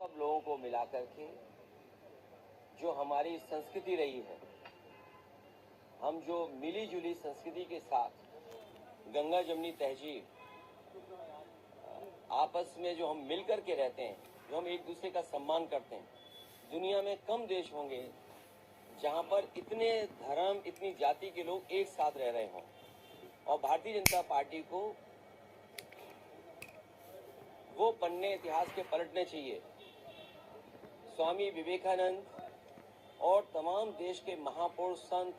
सब लोगों को मिलाकर के जो हमारी संस्कृति रही है, हम जो मिली जुली संस्कृति के साथ गंगा जमुनी तहजीब, आपस में जो हम मिलकर के रहते हैं, जो हम एक दूसरे का सम्मान करते हैं, दुनिया में कम देश होंगे जहां पर इतने धर्म, इतनी जाति के लोग एक साथ रह रहे हों। और भारतीय जनता पार्टी को वो पन्ने इतिहास के पलटने चाहिए। स्वामी विवेकानंद और तमाम देश के महापुरुष, संत,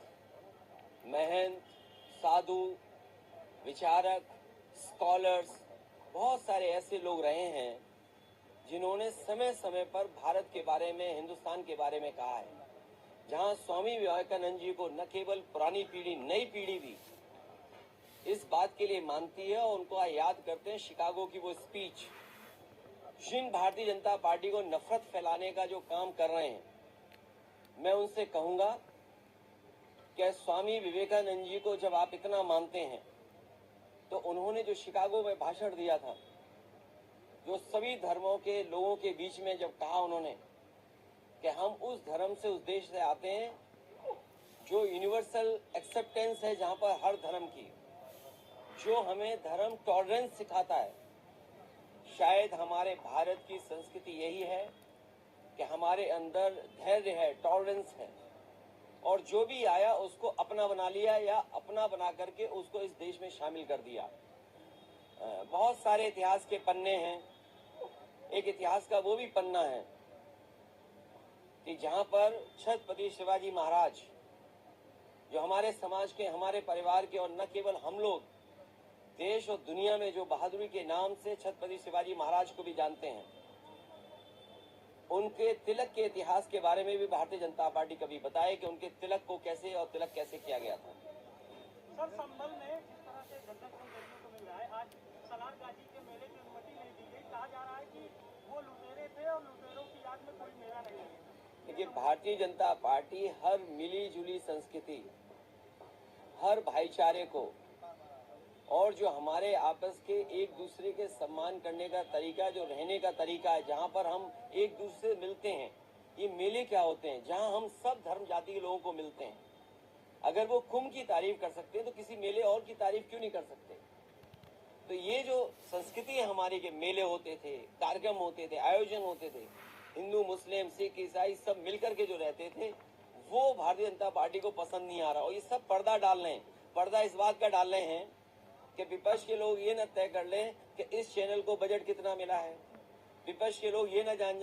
महंत, साधु, विचारक, स्कॉलर्स, बहुत सारे ऐसे लोग रहे हैं जिन्होंने समय समय पर भारत के बारे में, हिंदुस्तान के बारे में कहा है। जहां स्वामी विवेकानंद जी को न केवल पुरानी पीढ़ी, नई पीढ़ी भी इस बात के लिए मानती है और उनको याद करते हैं शिकागो की वो स्पीच। जिन भारतीय जनता पार्टी को नफरत फैलाने का जो काम कर रहे हैं, मैं उनसे कहूंगा कि स्वामी विवेकानंद जी को जब आप इतना मानते हैं तो उन्होंने जो शिकागो में भाषण दिया था, जो सभी धर्मों के लोगों के बीच में जब कहा उन्होंने कि हम उस धर्म से, उस देश से आते हैं जो यूनिवर्सल एक्सेप्टेंस है, जहां पर हर धर्म की, जो हमें धर्म टॉलरेंस सिखाता है। शायद हमारे भारत की संस्कृति यही है कि हमारे अंदर धैर्य है, टॉलरेंस है, और जो भी आया उसको अपना बना लिया या अपना बना करके उसको इस देश में शामिल कर दिया। बहुत सारे इतिहास के पन्ने हैं। एक इतिहास का वो भी पन्ना है कि जहां पर छत्रपति शिवाजी महाराज, जो हमारे समाज के, हमारे परिवार के, और न केवल हम लोग, देश और दुनिया में जो बहादुरी के नाम से छत्रपति शिवाजी महाराज को भी जानते हैं, उनके तिलक के इतिहास के बारे में भी भारतीय जनता पार्टी कभी बताए कि उनके तिलक को कैसे और तिलक कैसे किया गया था। सर, संभल में जिस तरह से घटना देखने को मिल रहा है, आज सलार गाजी के मेले की अनुमति नहीं दी गई। कहा जा रहा है कि वो लुटेरे थे और लुटेरों की याद में कोई मेला नहीं है। देखिए, भारतीय जनता पार्टी हर मिली जुली संस्कृति, हर भाईचारे को, और जो हमारे आपस के एक दूसरे के सम्मान करने का तरीका, जो रहने का तरीका है, जहां पर हम एक दूसरे से मिलते हैं, ये मेले क्या होते हैं जहां हम सब धर्म जाति के लोगों को मिलते हैं। अगर वो कुंभ की तारीफ कर सकते हैं तो किसी मेले और की तारीफ क्यों नहीं कर सकते? तो ये जो संस्कृति है हमारी, के मेले होते थे, कार्यक्रम होते थे, आयोजन होते थे, हिंदू, मुस्लिम, सिख, ईसाई सब मिलकर के जो रहते थे, वो भारतीय जनता पार्टी को पसंद नहीं आ रहा। और ये सब पर्दा डाल रहे हैं। पर्दा इस बात का डाल रहे हैं कि विपक्ष के लोग ये न तय कर लें कि इस चैनल को बजट कितना मिला है, विपक्ष के लोग ये न जान जाए